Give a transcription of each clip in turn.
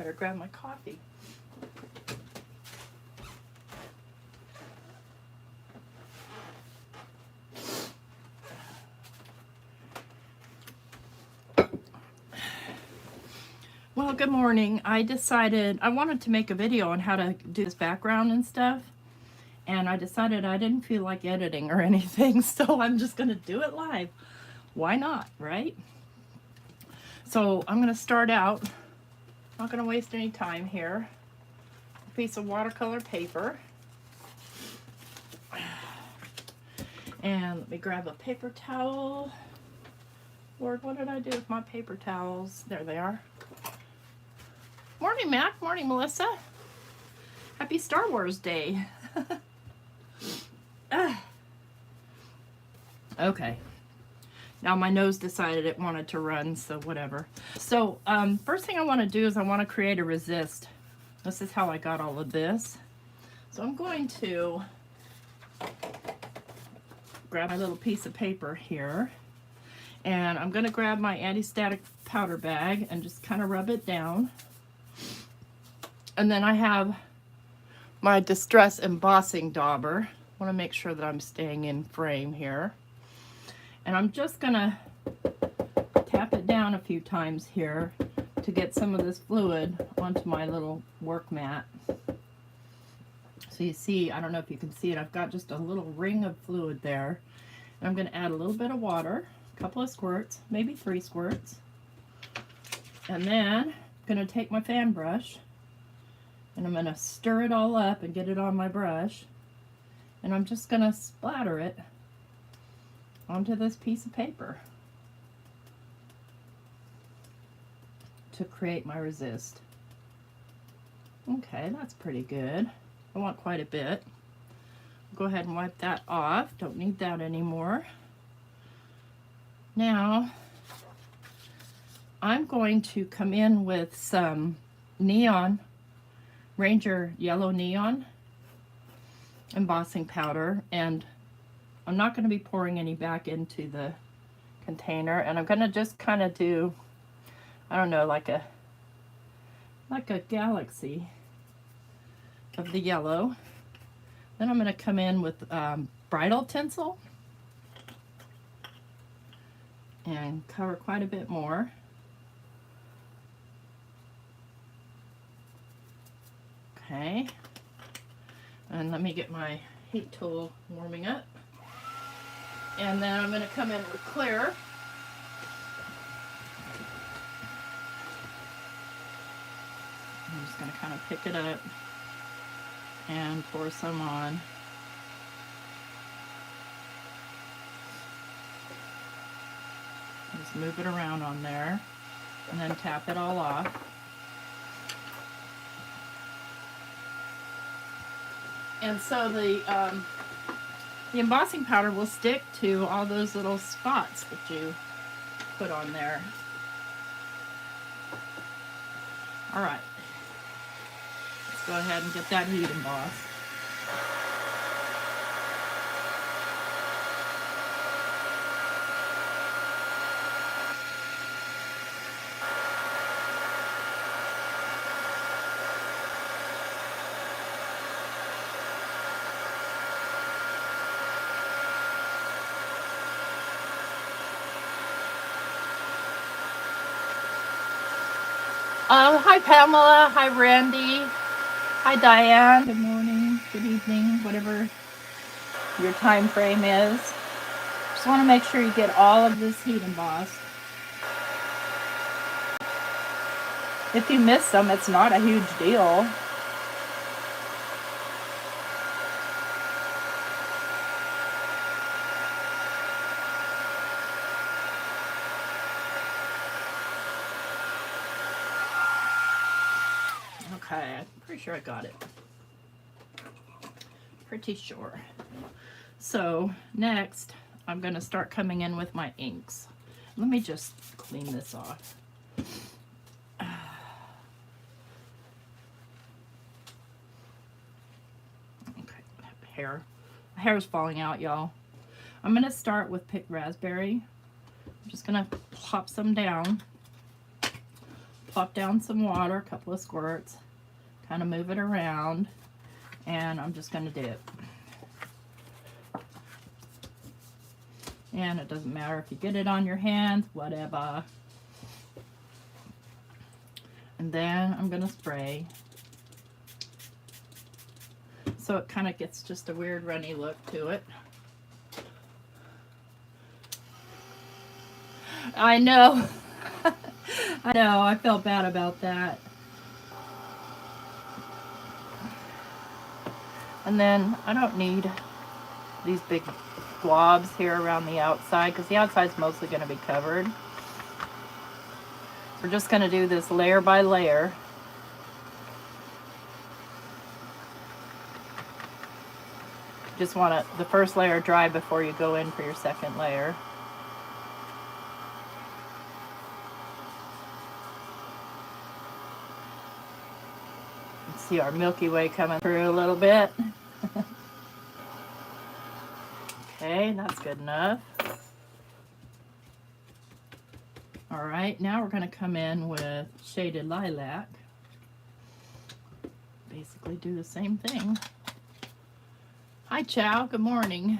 better grab my coffee. Well, good morning. I decided I wanted to make a video on how to do this background and stuff, and I decided I didn't feel like editing or anything, so I'm just going to do it live. Why not, right? So I'm going to start out, not going to waste any time here. A piece of watercolor paper. And let me grab a paper towel. Lord, what did I do with my paper towels? There they are. Morning, Mac. Morning, Melissa. Happy Star Wars Day. Okay. Now my nose decided it wanted to run, so whatever. So first thing I want to do is I want to create a resist. This is how I got all of this. So I'm going to grab my little piece of paper here, and I'm going to grab my anti-static powder bag and just kind of rub it down. And then I have my Distress Embossing Dauber. I want to make sure that I'm staying in frame here. And I'm just going to tap it down a few times here to get some of this fluid onto my little work mat. So you see, I don't know if you can see it, I've got just a little ring of fluid there. And I'm going to add a little bit of water, a couple of squirts, maybe 3 squirts. And then I'm going to take my fan brush and I'm going to stir it all up and get it on my brush. And I'm just going to splatter it onto this piece of paper to create my resist. Okay, that's pretty good. I want quite a bit. Go ahead and wipe that off. Don't need that anymore. Now, I'm going to come in with some neon, Ranger Yellow Neon Embossing Powder, and I'm not going to be pouring any back into the container, and I'm going to just kind of do, I don't know, like a galaxy of the yellow. Then I'm going to come in with Bridal Tinsel and cover quite a bit more. Okay, and let me get my heat tool warming up. And then I'm going to come in with clear. I'm just going to kind of pick it up and pour some on. Just move it around on there and then tap it all off. And so the embossing powder will stick to all those little spots that you put on there. All right. Let's go ahead and get that heat embossed. Hi Pamela, hi Randy, hi Diane, good morning, good evening, whatever your time frame is. Just want to make sure you get all of this heat embossed. If you miss some, it's not a huge deal. Okay, I'm pretty sure I got it. Pretty sure. So next, I'm going to start coming in with my inks. Let me just clean this off. Okay, hair is falling out, y'all. I'm going to start with picked raspberry. I'm just going to plop some down. plop down some water, a couple of squirts, kind of move it around, and I'm just going to dip. And it doesn't matter if you get it on your hands, whatever. And then I'm going to spray. So it kind of gets just a weird runny look to it. I know. I know, I felt bad about that. And then I don't need these big globs here around the outside because the outside's mostly going to be covered. We're just going to do this layer by layer. Just want the first layer dry before you go in for your second layer. See our Milky Way coming through a little bit. Okay, that's good enough. All right, now we're going to come in with shaded lilac. Basically do the same thing. Hi, Chow. Good morning.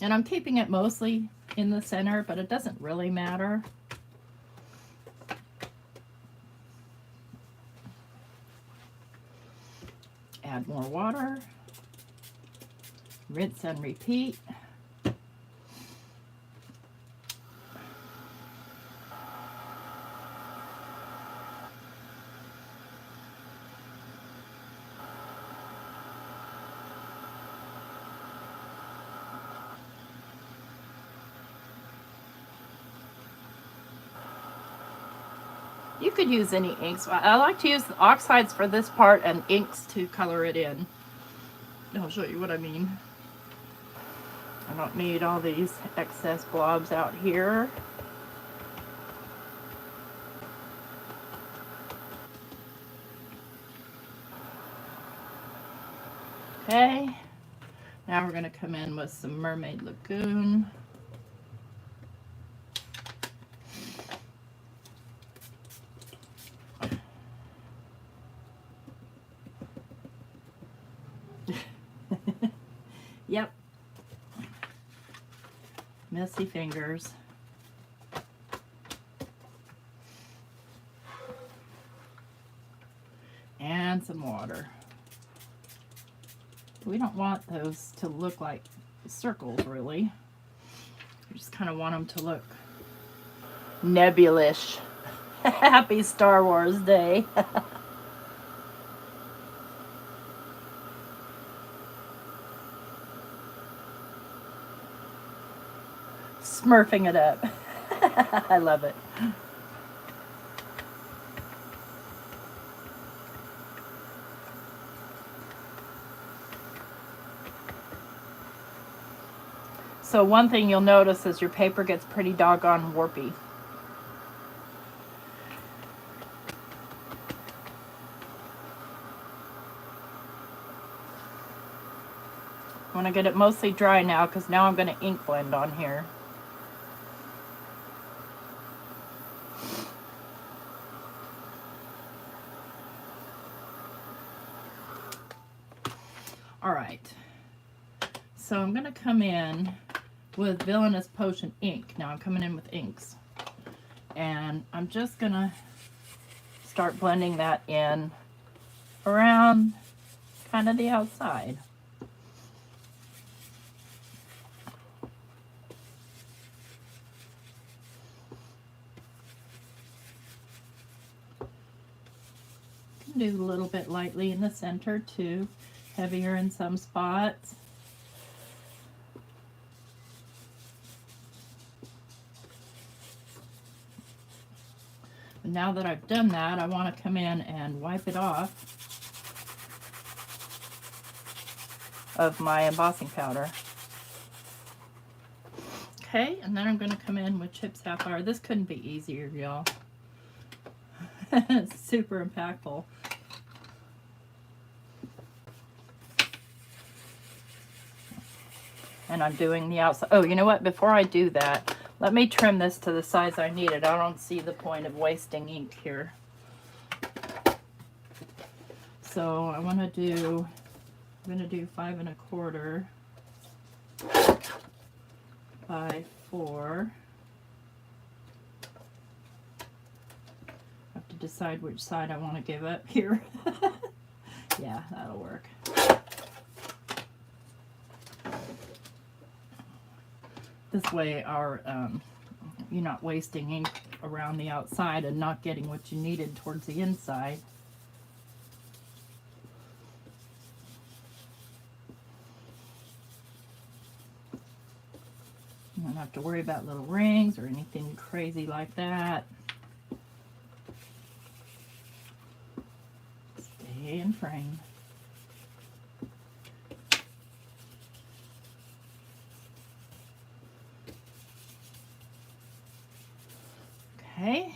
And I'm keeping it mostly in the center, but it doesn't really matter. Add more water, rinse and repeat. You could use any inks. I like to use the oxides for this part and inks to color it in. I'll show you what I mean. I don't need all these excess blobs out here. Okay, now we're going to come in with some Mermaid Lagoon. Yep. Messy fingers. And some water. We don't want those to look like circles, really. We just kind of want them to look nebulous. Happy Star Wars Day. Smurfing it up. I love it. So one thing you'll notice is your paper gets pretty doggone warpy. I want to get it mostly dry now because now I'm going to ink blend on here. Alright, so I'm going to come in with Villainous Potion ink. Now I'm coming in with inks. And I'm just going to start blending that in around kind of the outside. Do a little bit lightly in the center too. Heavier in some spots. And now that I've done that, I want to come in and wipe it off of my embossing powder. Okay, and then I'm going to come in with Chip Sapphire. This couldn't be easier, y'all. It's super impactful. And I'm doing the outside. Oh, you know what? Before I do that, let me trim this to the size I need it. I don't see the point of wasting ink here. So I want to do, I'm going to do 5 1/4 by 4. I have to decide which side I want to give up here. Yeah, that'll work. This way our you're not wasting ink around the outside and not getting what you needed towards the inside. You don't have to worry about little rings or anything crazy like that. Stay in frame. Okay.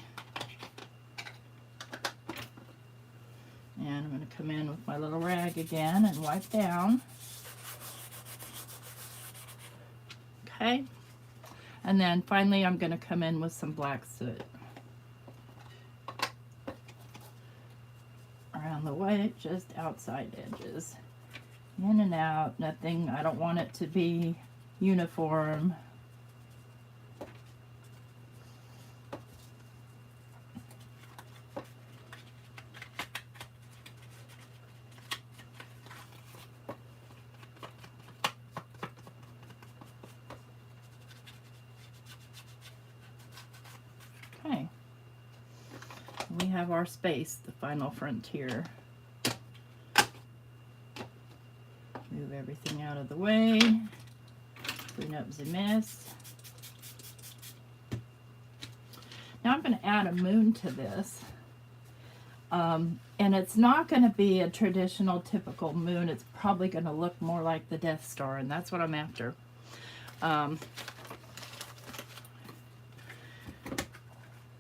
And I'm going to come in with my little rag again and wipe down. Okay. And then finally I'm going to come in with some Black Soot. Around the way, just outside edges. In and out, nothing, I don't want it to be uniform. Okay, we have our space, the final frontier. Move everything out of the way, clean up the mess. Now I'm going to add a moon to this, and it's not going to be a traditional typical moon. It's probably going to look more like the Death Star, and that's what I'm after.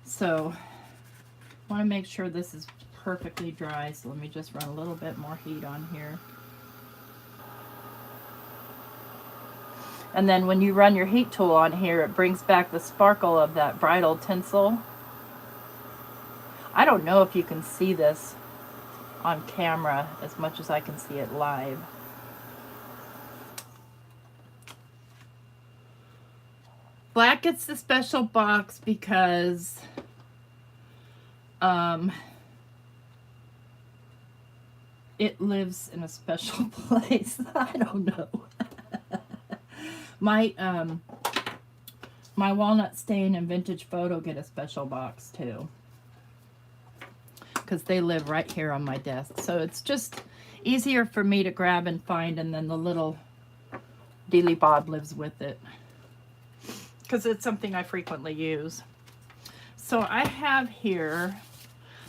So I want to make sure this is perfectly dry, so let me just run a little bit more heat on here. And then when you run your heat tool on here, it brings back the sparkle of that Bridal Tinsel. I don't know if you can see this on camera as much as I can see it live. Black gets the special box because it lives in a special place. I don't know. My Walnut Stain and Vintage Photo get a special box too, because they live right here on my desk. So it's just easier for me to grab and find, and then the little Dealy Bob lives with it, because it's something I frequently use. So I have here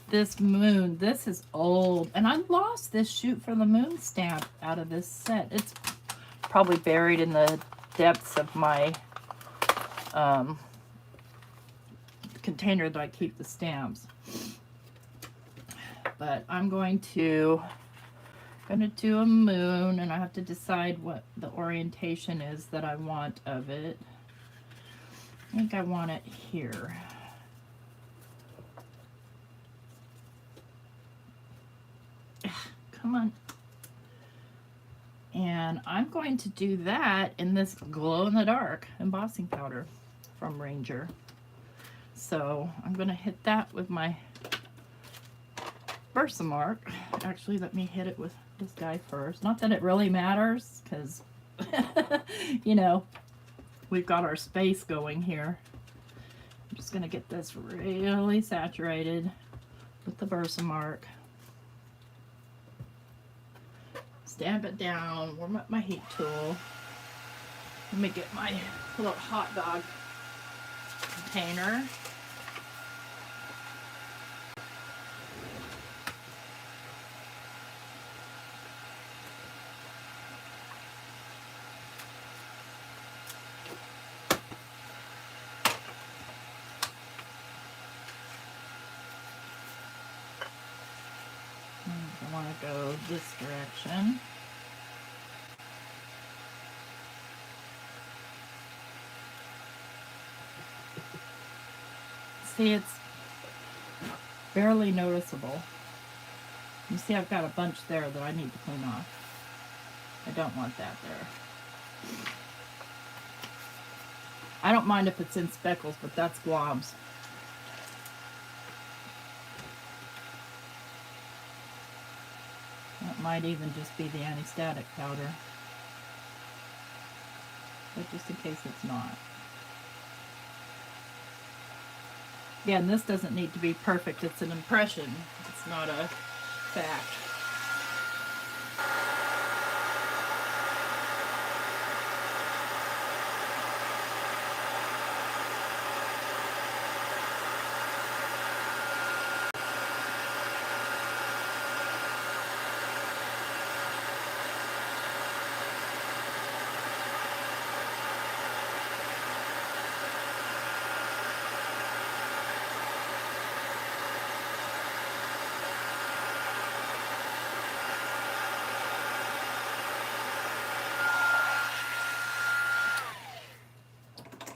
this moon. This is old, and I lost this Shoot for the Moon stamp out of this set. It's probably buried in the depths of my container that I keep the stamps. But I'm going to do a moon, and I have to decide what the orientation is that I want of it. I think I want it here. Come on. And I'm going to do that in this glow-in-the-dark embossing powder from Ranger. So I'm going to hit that with my Versamark. Actually, let me hit it with this guy first. Not that it really matters, because, you know, we've got our space going here. I'm just going to get this really saturated with the Versamark. Stamp it down, warm up my heat tool. Let me get my little hot dog container. I want to go this direction. See, it's barely noticeable. You see I've got a bunch there that I need to clean off. I don't want that there. I don't mind if it's in speckles, but that's globs. That might even just be the anti-static powder. But just in case it's not. Again, this doesn't need to be perfect. It's an impression. It's not a fact.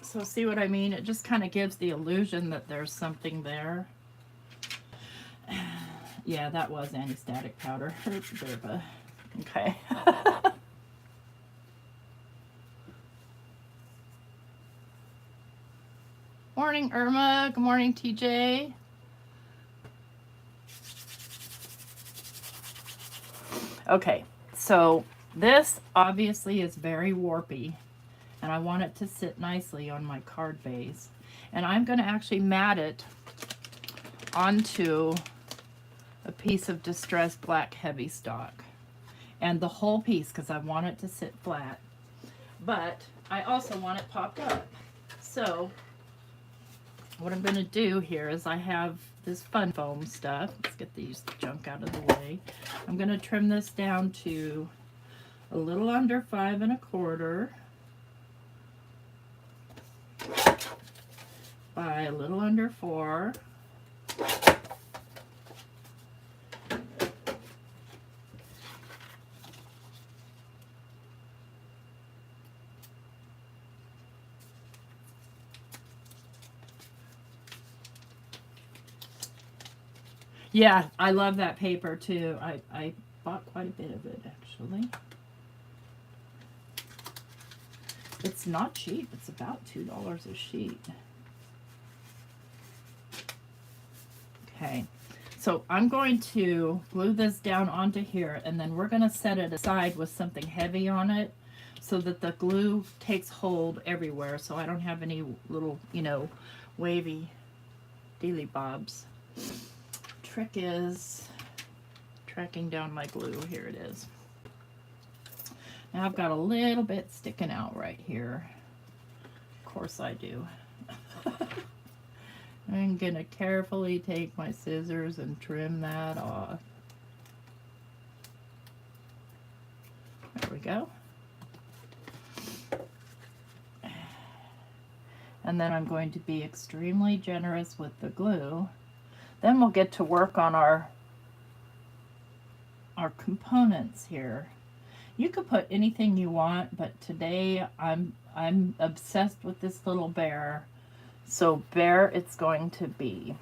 So see what I mean? It just kind of gives the illusion that there's something there. Yeah, that was anti-static powder. It's a bit of a... Okay. Morning, Irma. Good morning, TJ. Okay, so this obviously is very warpy, and I want it to sit nicely on my card base. And I'm going to actually mat it onto a piece of distressed black heavy stock. And the whole piece, because I want it to sit flat. But I also want it popped up. So what I'm going to do here is I have this fun foam stuff. Let's get these junk out of the way. I'm going to trim this down to a little under 5 1/4 by a little under 4. Yeah, I love that paper too. I bought quite a bit of it actually. It's not cheap. It's about $2 a sheet. Okay, so I'm going to glue this down onto here, and then we're going to set it aside with something heavy on it so that the glue takes hold everywhere, so I don't have any little, you know, wavy dealy bobs. Trick is tracking down my glue. Here it is. Now I've got a little bit sticking out right here. Of course I do. I'm gonna carefully take my scissors and trim that off. There we go. And then I'm going to be extremely generous with the glue. Then we'll get to work on our components here. You could put anything you want, but today I'm obsessed with this little bear. So bear it's going to be.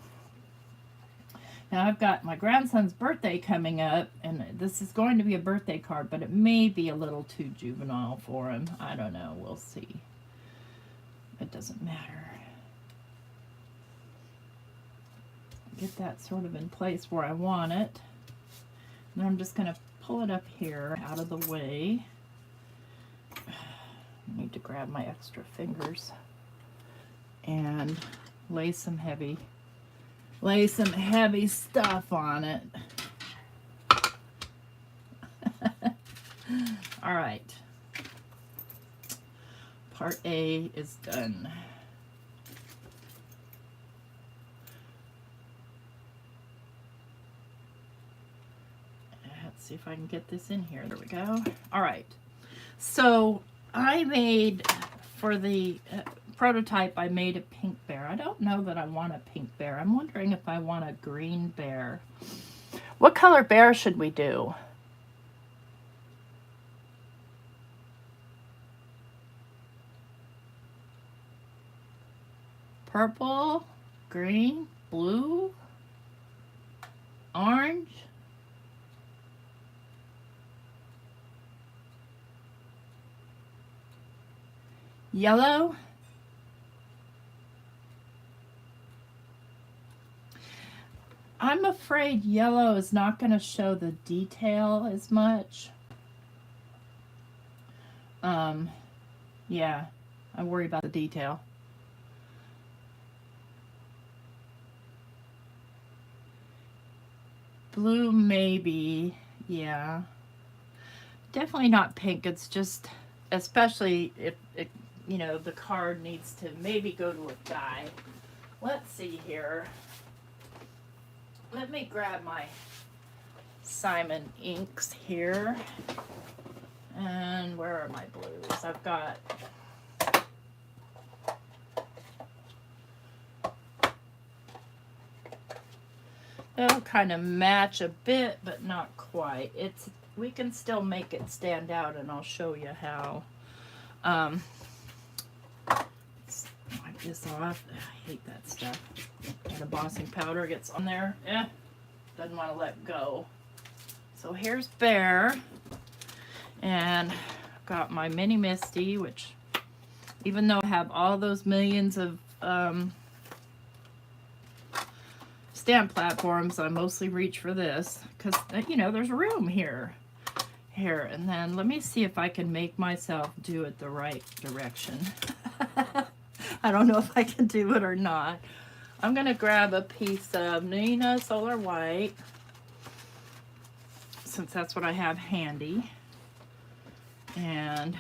Now I've got my grandson's birthday coming up, and this is going to be a birthday card, but it may be a little too juvenile for him. I don't know, we'll see. It doesn't matter. Get that sort of in place where I want it. Then I'm just going to pull it up here out of the way. I need to grab my extra fingers and lay some heavy stuff on it. All right. Part A is done. Let's see if I can get this in here. There we go. All right. So I made, for the prototype, I made a pink bear. I don't know that I want a pink bear. I'm wondering if I want a green bear. What color bear should we do? Purple, green, blue, orange, yellow, I'm afraid yellow is not going to show the detail as much. Yeah, I worry about the detail. Blue, maybe, yeah. Definitely not pink. It's just, especially if it, you know, the card needs to maybe go to a guy. Let's see here. Let me grab my Simon inks here. And where are my blues? I've got they'll kind of match a bit, but not quite. We can still make it stand out, and I'll show you how. Let's wipe this off. I hate that stuff. That embossing powder gets on there. Doesn't want to let go. So here's Bear, and I've got my Mini Misty, which even though I have all those millions of stamp platforms, I mostly reach for this because, you know, there's room here. And then let me see if I can make myself do it the right direction. I don't know if I can do it or not. I'm going to grab a piece of Nina Solar White, since that's what I have handy, and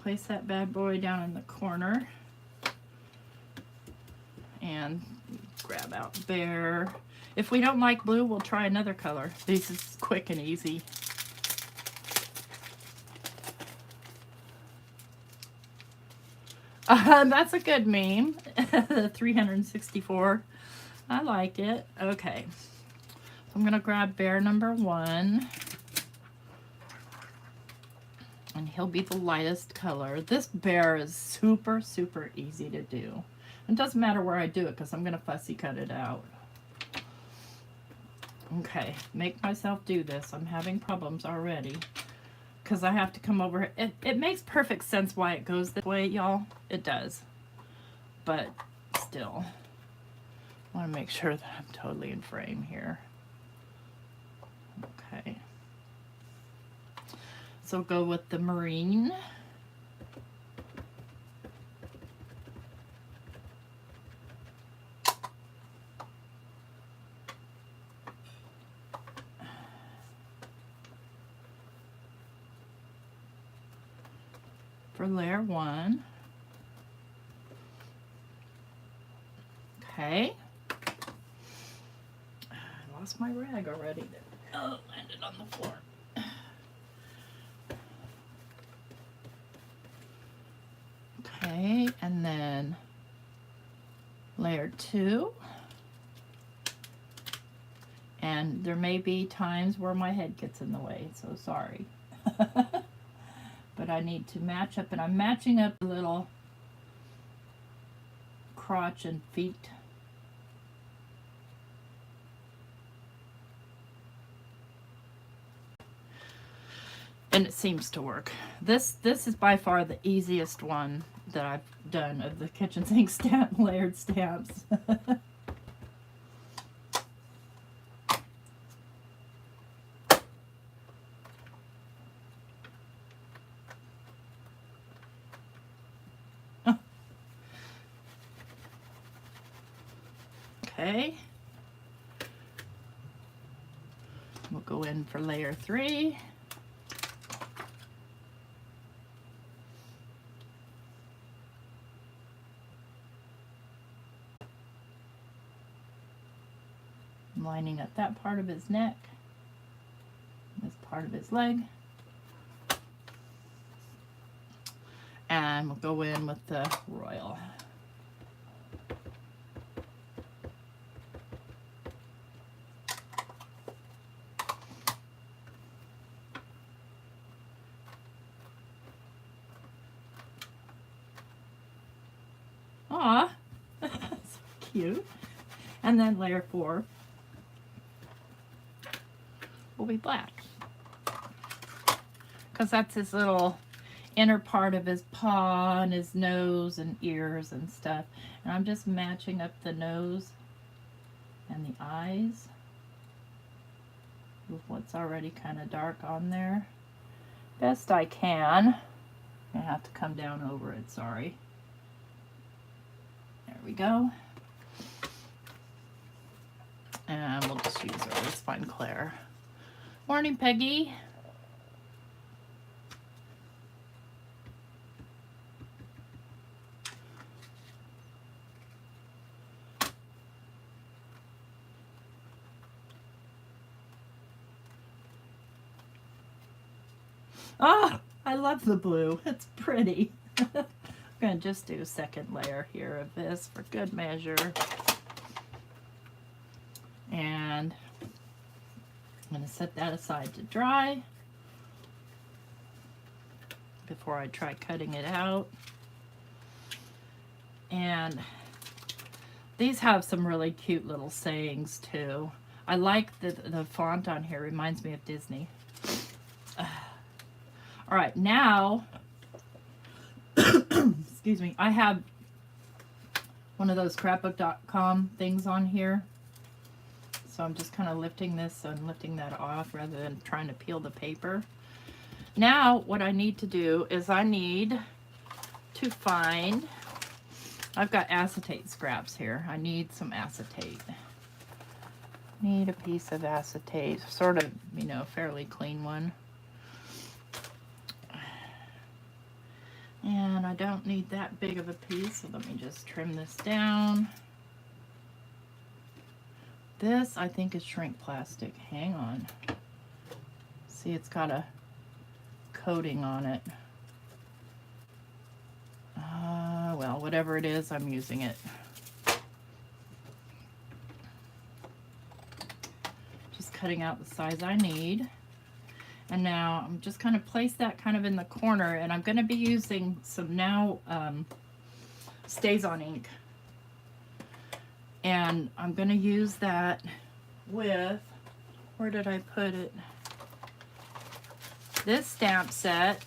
place that bad boy down in the corner, and grab out Bear. If we don't like blue, we'll try another color. This is quick and easy. That's a good meme. 364. I like it. Okay. So I'm going to grab Bear number 1. And he'll be the lightest color. This Bear is super, super easy to do. It doesn't matter where I do it because I'm going to fussy cut it out. Okay, make myself do this. I'm having problems already because I have to come over. It makes perfect sense why it goes this way, y'all. It does. But still, I want to make sure that I'm totally in frame here. Okay. So go with the marine. For layer 1. Okay. I lost my rag already. Oh, landed on the floor. Okay, and then layer 2. And there may be times where my head gets in the way, so sorry. But I need to match up, and I'm matching up a little crotch and feet. And it seems to work. This is by far the easiest one that I've done of the kitchen sink stamp layered stamps. Okay. We'll go in for layer 3. I'm lining up that part of his neck, this part of his leg. And we'll go in with the royal. Aw, cute. And then layer 4 will be black. Because that's his little inner part of his paw and his nose and ears and stuff. And I'm just matching up the nose and the eyes with what's already kind of dark on there. Best I can. I have to come down over it, sorry. There we go. And we'll just use her. Let's find Claire. Morning, Peggy. Oh, I love the blue. It's pretty. I'm going to just do a second layer here of this for good measure. And I'm going to set that aside to dry before I try cutting it out. And these have some really cute little sayings too. I like the font on here. Reminds me of Disney. All right, now, excuse me, I have one of those scrapbook.com things on here. So I'm just kind of lifting this and lifting that off rather than trying to peel the paper. Now, what I need to do is I need to find, I've got acetate scraps here. I need some acetate. Need a piece of acetate, sort of, you know, fairly clean one. And I don't need that big of a piece, so let me just trim this down. This, I think, is shrink plastic. Hang on. See, it's got a coating on it. Well, whatever it is, I'm using it. Just cutting out the size I need. And now I'm just kind of place that kind of in the corner, and I'm going to be using some now Stays On ink. And I'm going to use that with, where did I put it? This stamp set,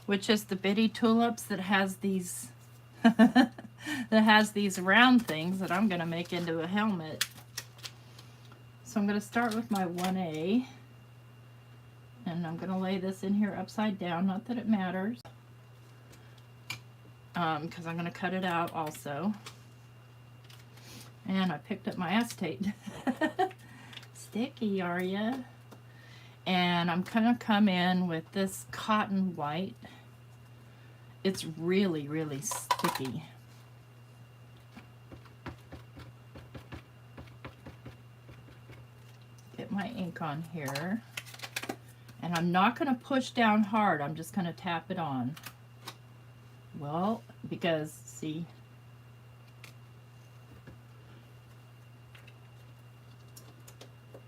which is the Bitty Tulips that has these that has these round things that I'm going to make into a helmet. So I'm going to start with my 1A. And I'm going to lay this in here upside down, not that it matters, because I'm going to cut it out also. And I picked up my acetate. Sticky, are ya? And I'm going to come in with this cotton white. It's really, really sticky. Get my ink on here. And I'm not going to push down hard. I'm just going to tap it on. Well, because, see,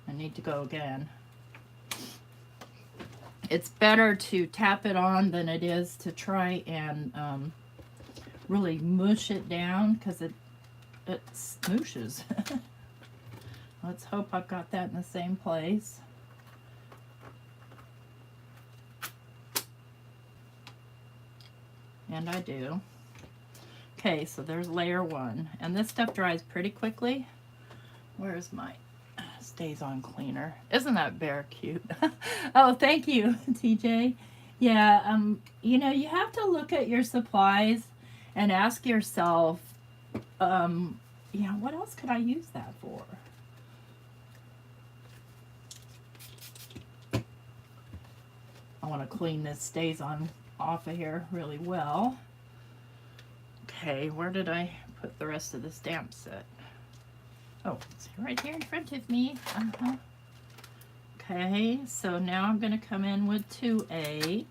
I need to go again. It's better to tap it on than it is to try and really mush it down, because it smooshes. Let's hope I've got that in the same place. And I do. Okay, so there's layer 1. And this stuff dries pretty quickly. Where's my Stays On cleaner? Isn't that bear cute? Oh, thank you, TJ. Yeah, you know, you have to look at your supplies and ask yourself, you know, what else could I use that for? I want to clean this Stays On off of here really well. Okay, where did I put the rest of the stamp set? Oh, it's right here in front of me. Okay, so now I'm going to come in with 2A.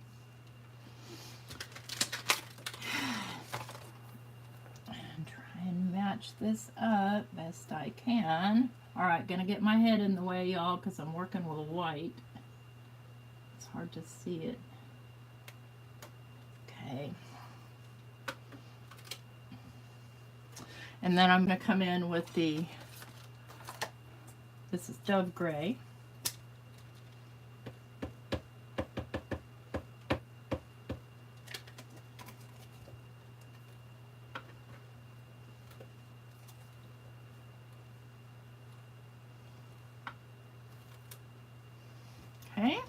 And try and match this up best I can. Alright, going to get my head in the way, y'all, because I'm working with white. It's hard to see it. Okay. And then I'm going to come in with the, this is Dove Gray. Okay.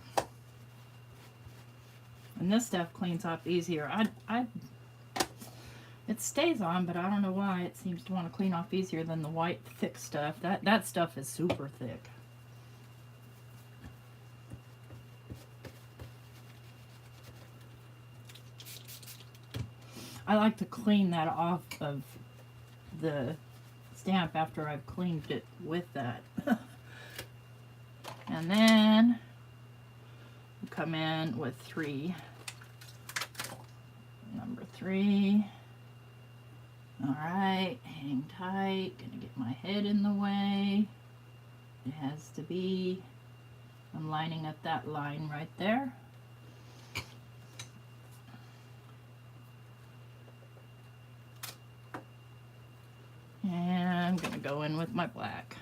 And this stuff cleans off easier. It stays on, but I don't know why it seems to want to clean off easier than the white thick stuff. That stuff is super thick. I like to clean that off of the stamp after I've cleaned it with that. And then we'll come in with number 3. All right, hang tight, gonna get my head in the way. It has to be. I'm lining up that line right there. And I'm gonna go in with my black.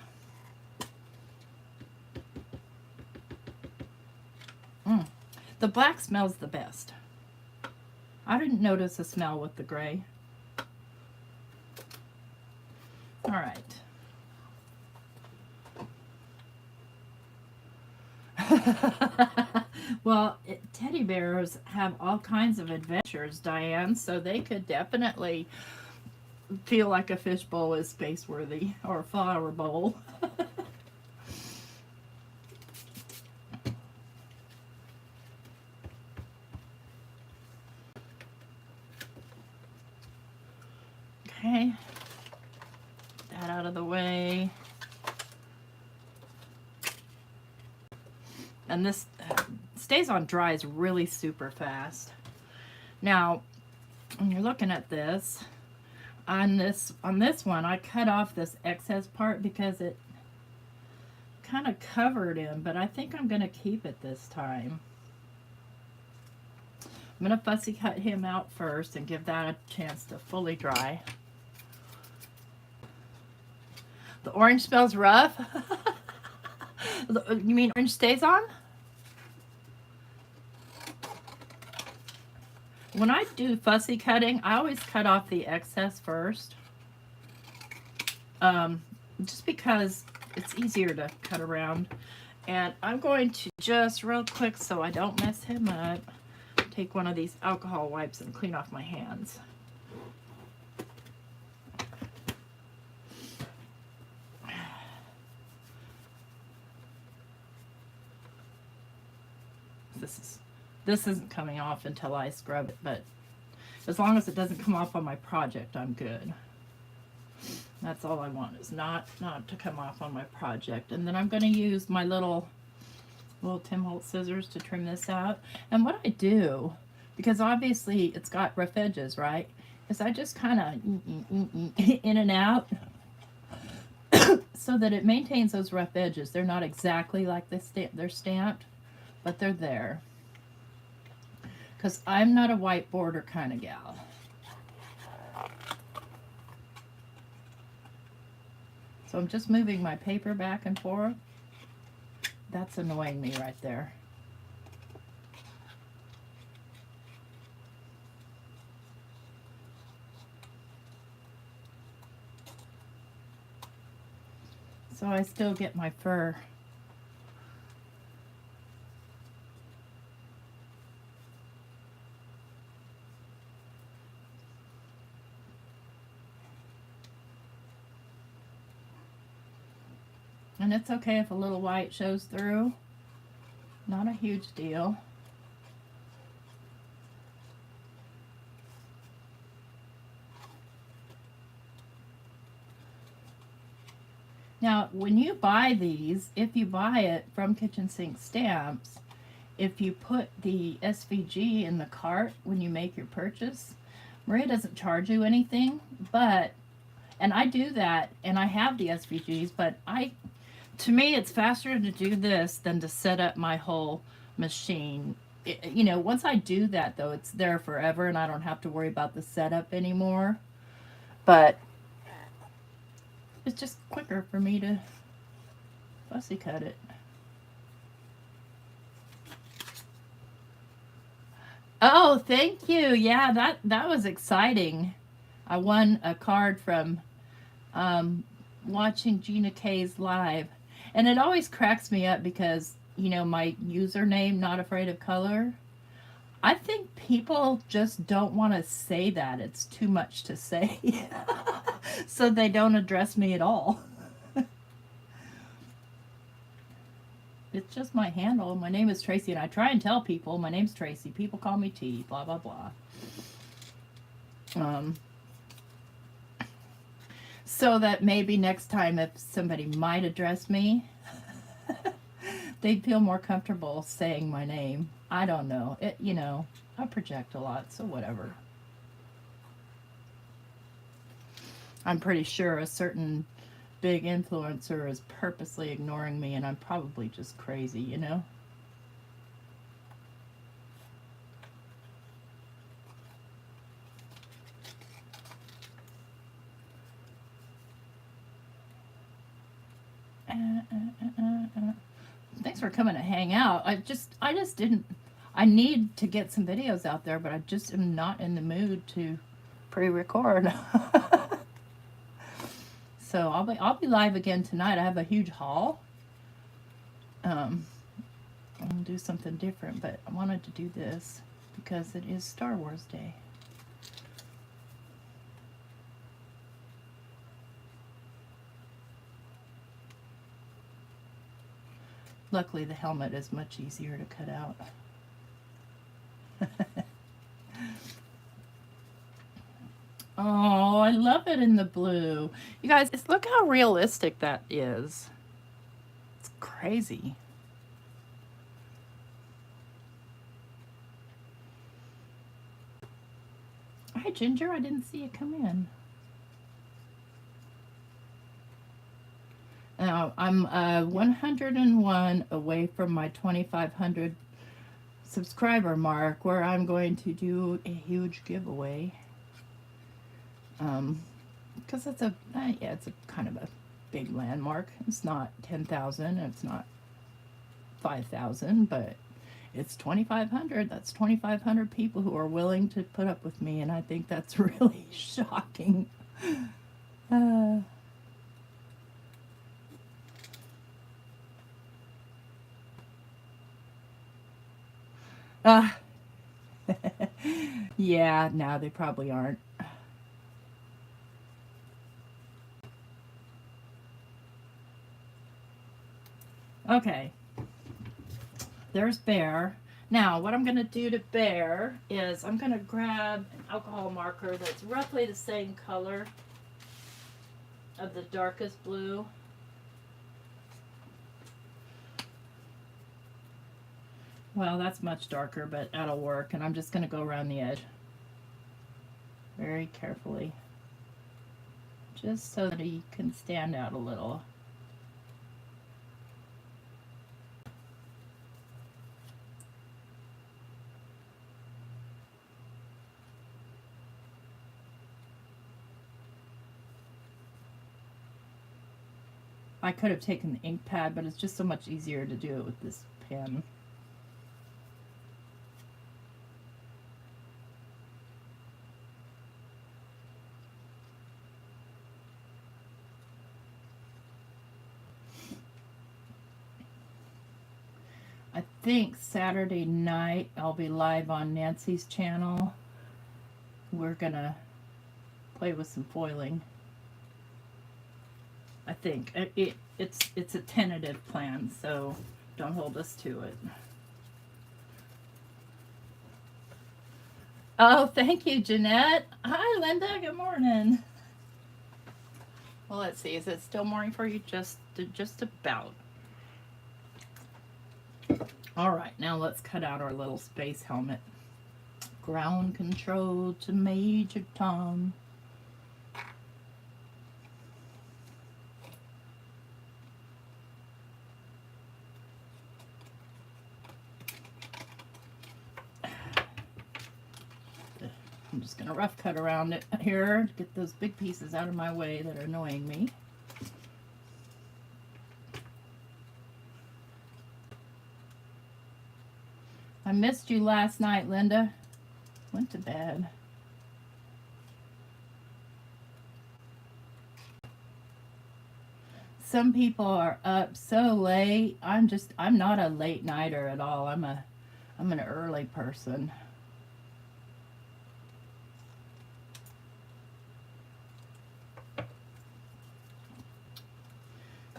The black smells the best. I didn't notice a smell with the gray. All right. Well, teddy bears have all kinds of adventures, Diane, so they could definitely feel like a fishbowl is space worthy, or a flower bowl. Okay, that out of the way. And this stays on dries really super fast. Now, when you're looking at this, on this one, I cut off this excess part because it kind of covered him, but I think I'm going to keep it this time. I'm going to fussy cut him out first and give that a chance to fully dry. The orange smells rough. You mean orange stays on? When I do fussy cutting, I always cut off the excess first. Just because it's easier to cut around. And I'm going to just real quick, so I don't mess him up, take one of these alcohol wipes and clean off my hands. This isn't coming off until I scrub it, but as long as it doesn't come off on my project, I'm good. That's all I want, is not to come off on my project. And then I'm going to use my little Tim Holtz scissors to trim this out. And what I do, because obviously it's got rough edges, right, is I just kind of in and out so that it maintains those rough edges. They're not exactly like they're stamped, but they're there. Because I'm not a white border kind of gal. So I'm just moving my paper back and forth. That's annoying me right there. So I still get my fur. And it's okay if a little white shows through. Not a huge deal. Now, when you buy these, if you buy it from Kitchen Sink Stamps, if you put the SVG in the cart when you make your purchase, Maria doesn't charge you anything, but, and I do that, and I have the SVGs, but to me, it's faster to do this than to set up my whole machine. You know, once I do that, though, it's there forever, and I don't have to worry about the setup anymore. But It's just quicker for me to fussy cut it. Oh, thank you. Yeah, that was exciting. I won a card from watching Gina K's live. And it always cracks me up because, you know, my username, Not Afraid of Color, I think people just don't want to say that. It's too much to say. So they don't address me at all. It's just my handle. My name is Tracy, and I try and tell people my name's Tracy. People call me T, blah, blah, blah. So that maybe next time if somebody might address me, they'd feel more comfortable saying my name. I don't know. You know, I project a lot, so whatever. I'm pretty sure a certain big influencer is purposely ignoring me, and I'm probably just crazy, you know? Thanks for coming to hang out. I just didn't. I need to get some videos out there, but I just am not in the mood to pre-record. So I'll be live again tonight. I have a huge haul. I'll do something different, but I wanted to do this because it is Star Wars Day. Luckily, the helmet is much easier to cut out. Oh, I love it in the blue. You guys, look how realistic that is. It's crazy. Hi, Ginger. I didn't see you come in. Now, I'm 101 away from my 2,500 subscriber mark, where I'm going to do a huge giveaway. Because it's a kind of a big landmark. It's not 10,000, it's not 5,000, but it's 2,500. That's 2,500 people who are willing to put up with me, and I think that's really shocking. Yeah, no, they probably aren't. Okay, there's Bear. Now, what I'm going to do to Bear is I'm going to grab an alcohol marker that's roughly the same color of the darkest blue. Well, that's much darker, but that'll work. And I'm just going to go around the edge very carefully, just so that he can stand out a little. I could have taken the ink pad, but it's just so much easier to do it with this pen. I think Saturday night I'll be live on Nancy's channel. We're gonna play with some foiling. I think it's a tentative plan, so don't hold us to it. Oh, thank you, Jeanette. Hi, Linda. Good morning. Well, let's see. Is it still morning for you? Just about. All right, now let's cut out our little space helmet. Ground control to Major Tom. I'm just going to rough cut around it here to get those big pieces out of my way that are annoying me. I missed you last night, Linda. Went to bed. Some people are up so late. I'm not a late nighter at all. I'm an early person.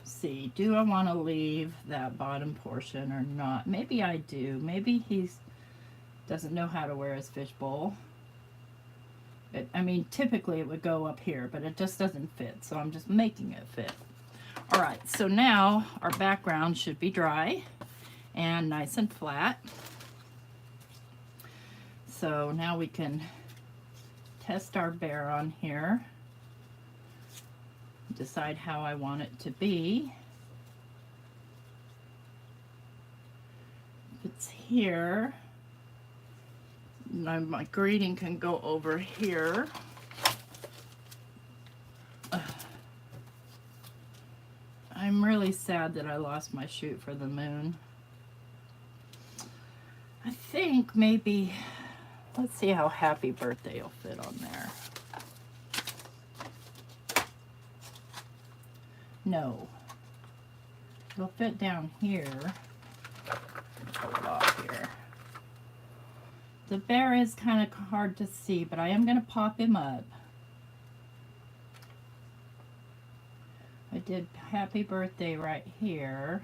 See, do I want to leave that bottom portion or not? Maybe I do. Maybe he doesn't know how to wear his fishbowl. I mean, typically it would go up here, but it just doesn't fit, so I'm just making it fit. All right, so now our background should be dry and nice and flat. So now we can test our bear on here. Decide how I want it to be. If it's here, my greeting can go over here. I'm really sad that I lost my shoot for the moon. I think maybe, let's see how happy birthday will fit on there. No. It'll fit down here. Pull it off here. The bear is kind of hard to see, but I am going to pop him up. I did happy birthday right here.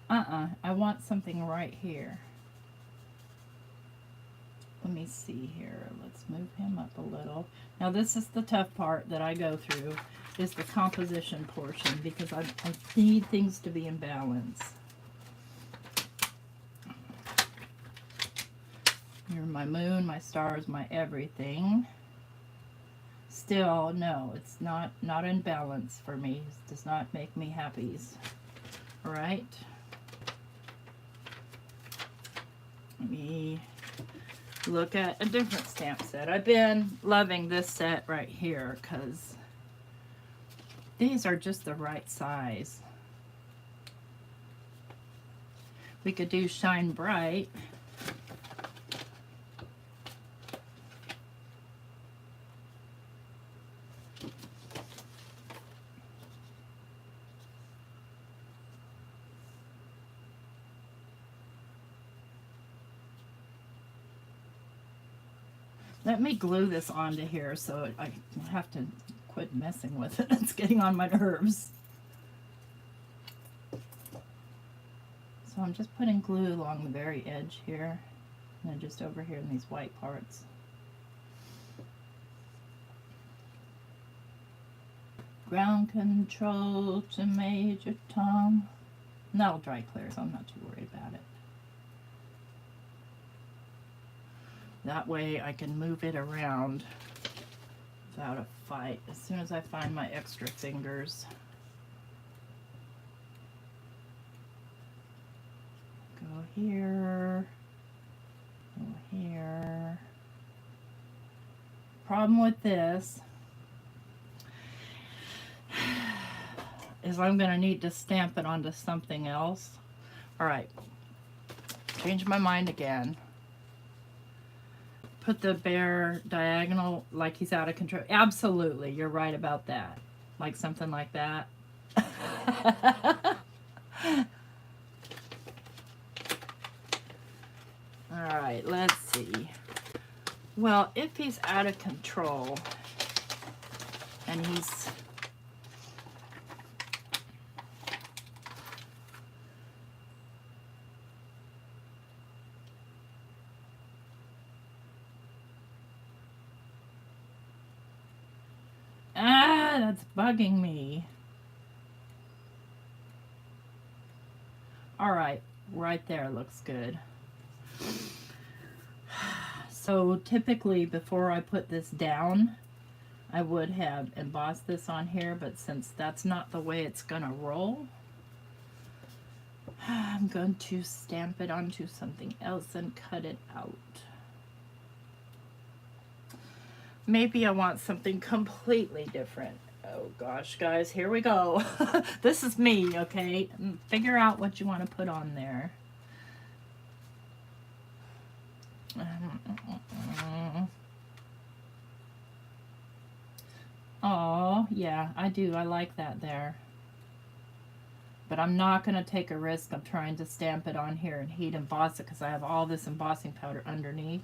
I want something right here. Let me see here. Let's move him up a little. Now this is the tough part that I go through, is the composition portion, because I need things to be in balance. Here's my moon, my stars, my everything. Still, no, it's not in balance for me. It does not make me happy. All right. Let me look at a different stamp set. I've been loving this set right here because these are just the right size. We could do Shine Bright. Let me glue this onto here so I have to quit messing with it. It's getting on my nerves. So I'm just putting glue along the very edge here, and then just over here in these white parts. Ground control to Major Tom. And that'll dry clear, so I'm not too worried about it. That way I can move it around without a fight as soon as I find my extra fingers. Go here, go here. Problem with this is I'm going to need to stamp it onto something else. All right, change my mind again. Put the bear diagonal like he's out of control. Absolutely, you're right about that. Like something like that. All right, let's see. Well, if he's out of control and he's that's bugging me. All right, right there looks good. So typically before I put this down, I would have embossed this on here, but since that's not the way it's gonna roll, I'm going to stamp it onto something else and cut it out. Maybe I want something completely different. Oh gosh, guys, here we go. This is me, okay? Figure out what you want to put on there. Oh, yeah, I do. I like that there. But I'm not going to take a risk of trying to stamp it on here and heat emboss it because I have all this embossing powder underneath.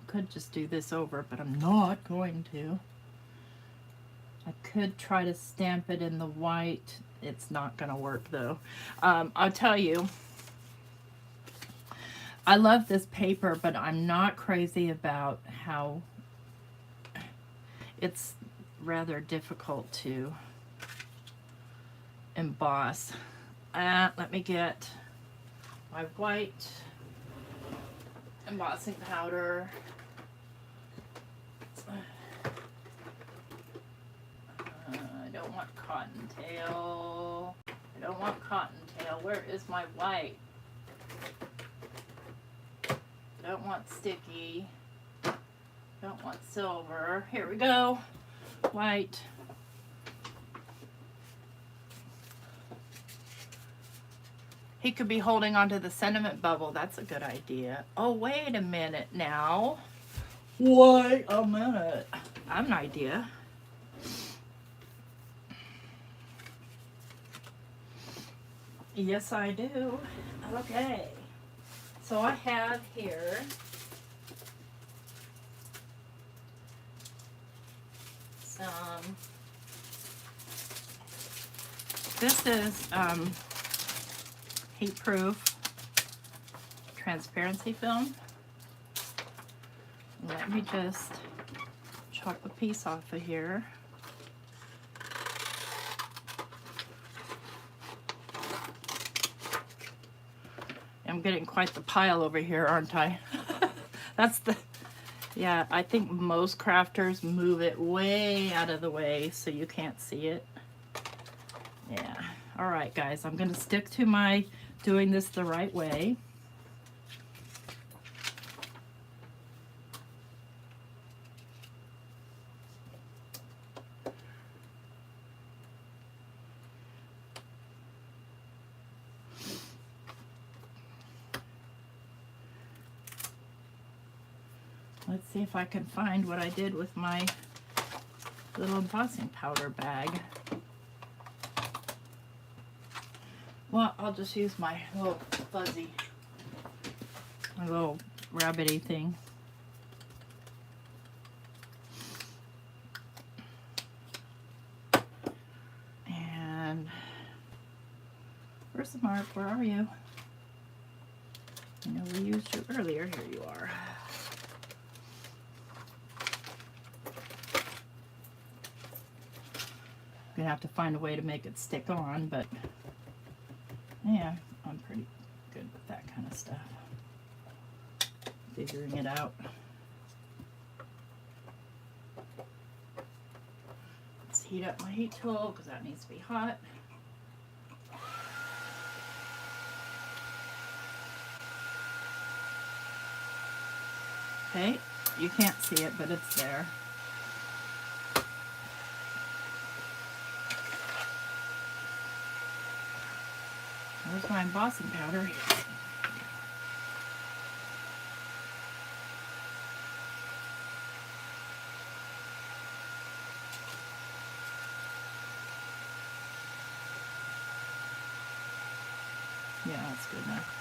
Could just do this over, but I'm not going to. I could try to stamp it in the white. It's not going to work though. I'll tell you, I love this paper, but I'm not crazy about how it's rather difficult to emboss. Let me get my white embossing powder. I don't want cottontail. I don't want cottontail. Where is my white? I don't want sticky. Don't want silver. Here we go. White. He could be holding onto the sentiment bubble. That's a good idea. Oh, wait a minute now. Wait a minute. I have an idea. Yes, I do. Okay. So I have here some, this is heat proof transparency film. Let me just chop a piece off of here. I'm getting quite the pile over here, aren't I? That's the, yeah, I think most crafters move it way out of the way so you can't see it. Yeah. All right, guys, I'm going to stick to my doing this the right way. Let's see if I can find what I did with my little embossing powder bag. Well, I'll just use my little fuzzy, my little rabbity thing. And where's the mark? Where are you? I know we used you earlier. Here you are. I'm gonna have to find a way to make it stick on, but yeah, I'm pretty good with that kind of stuff. Figuring it out. Let's heat up my heat tool because that needs to be hot. Okay, you can't see it, but it's there. There's my embossing powder. Yeah, that's good enough.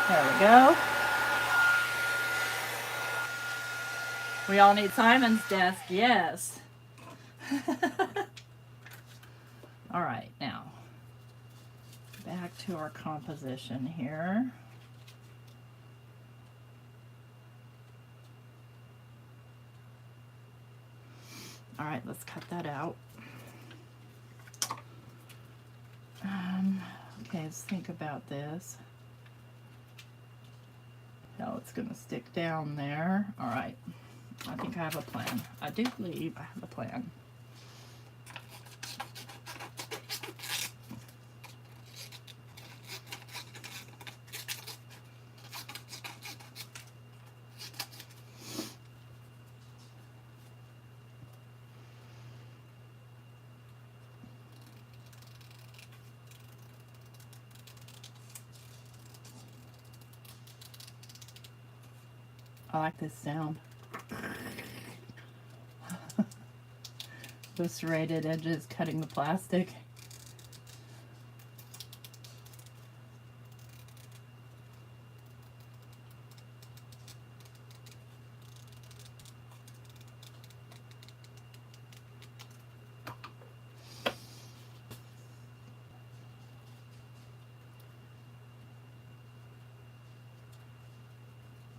There we go. We all need Simon's desk, yes. All right, now back to our composition here. All right, let's cut that out. Okay, let's think about this. How it's going to stick down there. All right, I think I have a plan. I do believe I have a plan. I like this sound. The serrated edges cutting the plastic.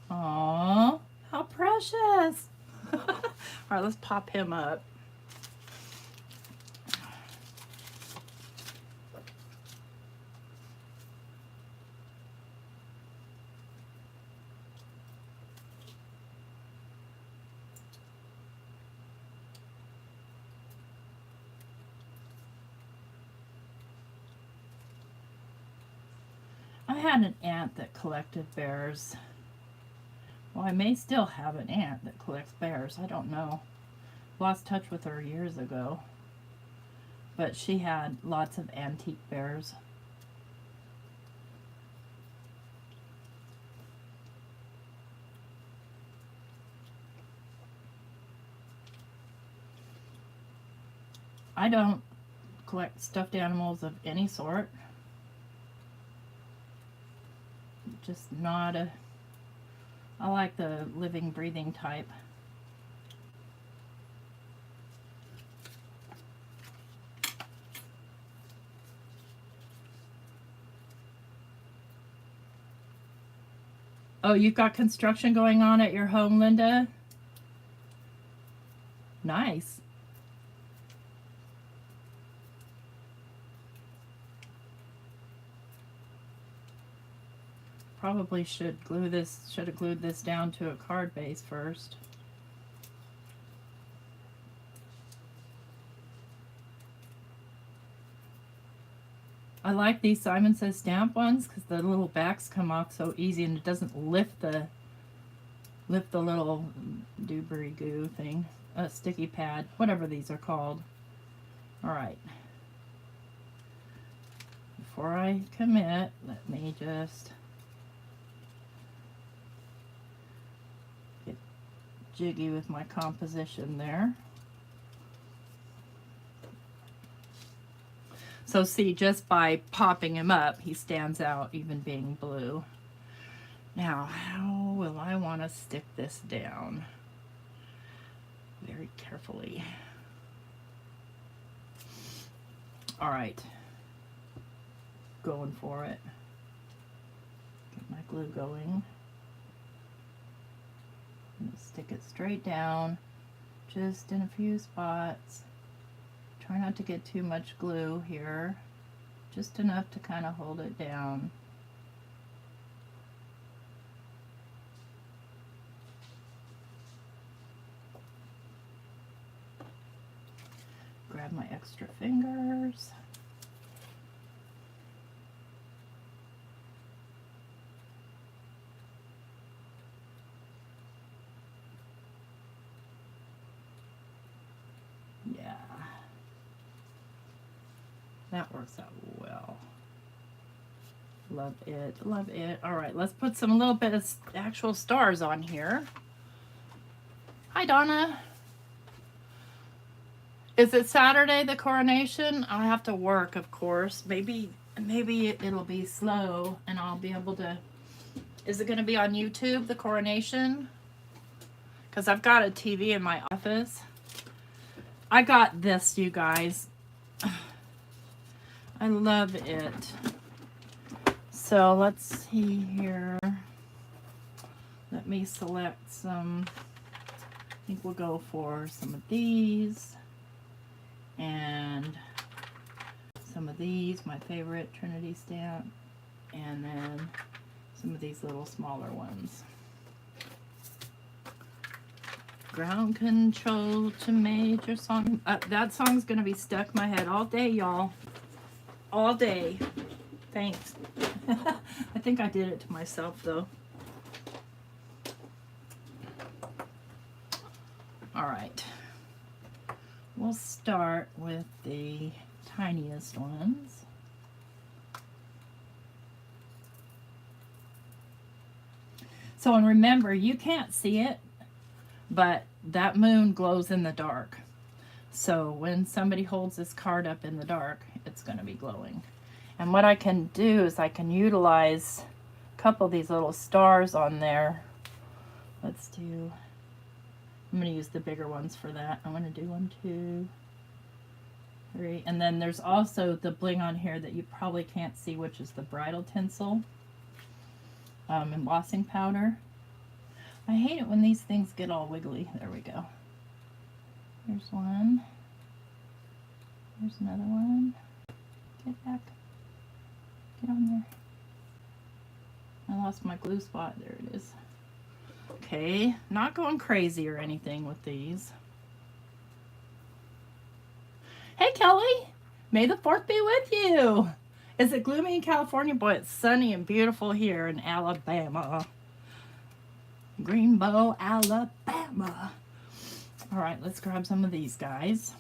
Aww, how precious. All right, let's pop him up. I had an aunt that collected bears. Well, I may still have an aunt that collects bears. I don't know. Lost touch with her years ago. But she had lots of antique bears. I don't collect stuffed animals of any sort. Just not a... I like the living, breathing type. Oh, you've got construction going on at your home, Linda? Nice. Probably should have glued this down to a card base first. I like these Simon Says stamp ones because the little backs come off so easy and it doesn't lift the little doobery goo thing, sticky pad, whatever these are called. All right. Before I commit, let me just get jiggy with my composition there. So see, just by popping him up, he stands out even being blue. Now, how will I want to stick this down? Very carefully. All right. Going for it. Get my glue going. I'm gonna stick it straight down, just in a few spots. Try not to get too much glue here, just enough to kind of hold it down. Grab my extra fingers. Yeah. That works out well. Love it, love it. All right, let's put some little bit of actual stars on here. Hi, Donna. Is it Saturday, the coronation? I have to work, of course. Maybe it'll be slow and I'll be able to... Is it going to be on YouTube, the coronation? Because I've got a TV in my office. I got this, you guys. I love it. So let's see here. Let me select some. I think we'll go for some of these and some of these, my favorite Trinity stamp, and then some of these little smaller ones. Ground control to major song. That song's gonna be stuck in my head all day, y'all. All day. Thanks. I think I did it to myself though. All right. We'll start with the tiniest ones. So, and remember, you can't see it, but that moon glows in the dark. So when somebody holds this card up in the dark, it's going to be glowing. And what I can do is I can utilize a couple of these little stars on there. Let's do, I'm going to use the bigger ones for that. I'm going to do 1, 2, 3. And then there's also the bling on here that you probably can't see, which is the Bridal Tinsel embossing powder. I hate it when these things get all wiggly. There we go. Here's one. Here's another one. Get back. Get on there. I lost my glue spot. There it is. Okay, not going crazy or anything with these. Hey Kelly, may the 4th be with you. Is it gloomy in California? Boy, it's sunny and beautiful here in Alabama. Greenbow, Alabama. All right, let's grab some of these guys.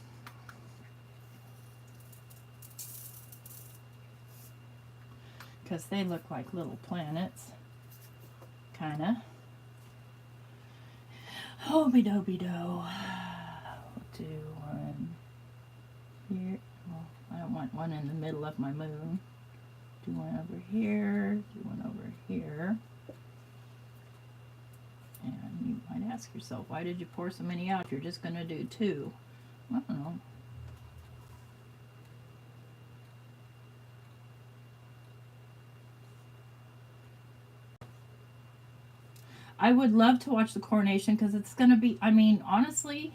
Because they look like little planets. Kinda. Hobie-dobie-do. We'll do one here. Well, I don't want one in the middle of my moon. Do one over here. Do one over here. And you might ask yourself, why did you pour so many out? You're just going to do 2. I don't know. I would love to watch the coronation because it's going to be, I mean, honestly,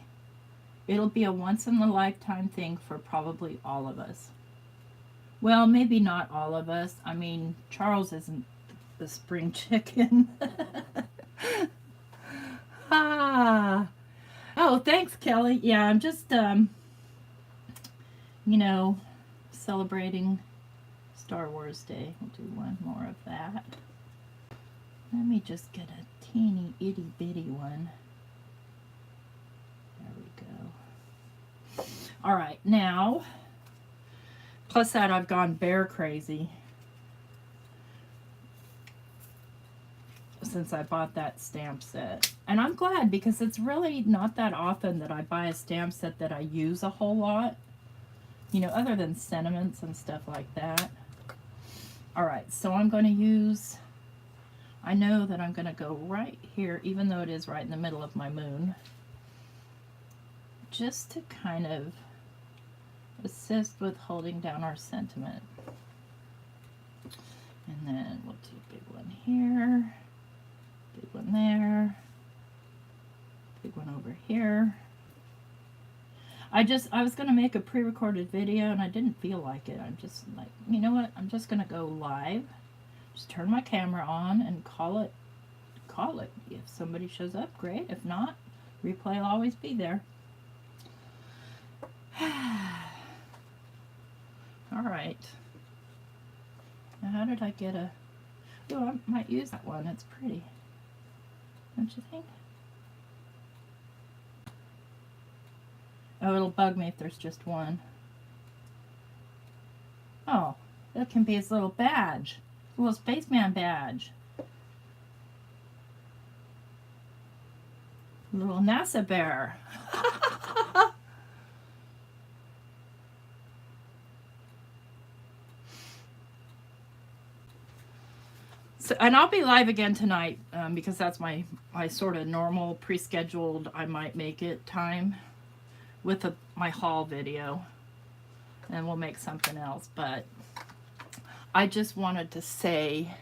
it'll be a once-in-a-lifetime thing for probably all of us. Well, maybe not all of us. I mean, Charles isn't the spring chicken. Ah. Oh, thanks, Kelly. Yeah, I'm just, you know, celebrating Star Wars Day. We'll do one more of that. Let me just get a teeny itty bitty one. There we go. All right, now, plus that I've gone bear crazy since I bought that stamp set. And I'm glad because it's really not that often that I buy a stamp set that I use a whole lot. You know, other than sentiments and stuff like that. All right, so I'm going to use, I know that I'm going to go right here, even though it is right in the middle of my moon, just to kind of assist with holding down our sentiment. And then we'll do a big one here, big one there, big one over here. I was going to make a pre-recorded video and I didn't feel like it. I'm just like, you know what? I'm just going to go live. Just turn my camera on and call it. If somebody shows up, great. If not, replay will always be there. All right. Now, how did I get a... Oh, I might use that one. It's pretty. Don't you think? Oh, it'll bug me if there's just one. Oh, that can be his little badge. Little spaceman badge. Little NASA bear. So, and I'll be live again tonight because that's my sort of normal pre-scheduled, I might make it time with my haul video. And we'll make something else, but I just wanted to say,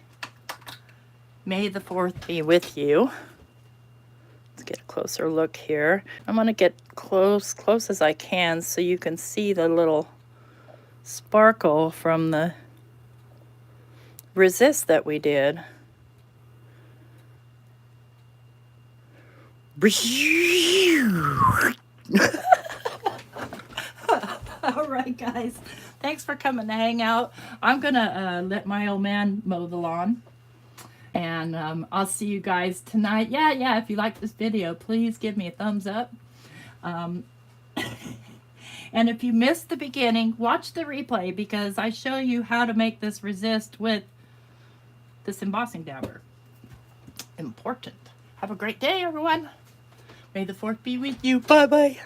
may the 4th be with you. Let's get a closer look here. I'm going to get close as I can so you can see the little sparkle from the resist that we did. All right, guys. Thanks for coming to hang out. I'm going to let my old man mow the lawn. And I'll see you guys tonight. Yeah, if you like this video, please give me a thumbs up. And if you missed the beginning, watch the replay because I show you how to make this resist with this embossing dauber. Important. Have a great day, everyone. May the 4th be with you. Bye-bye.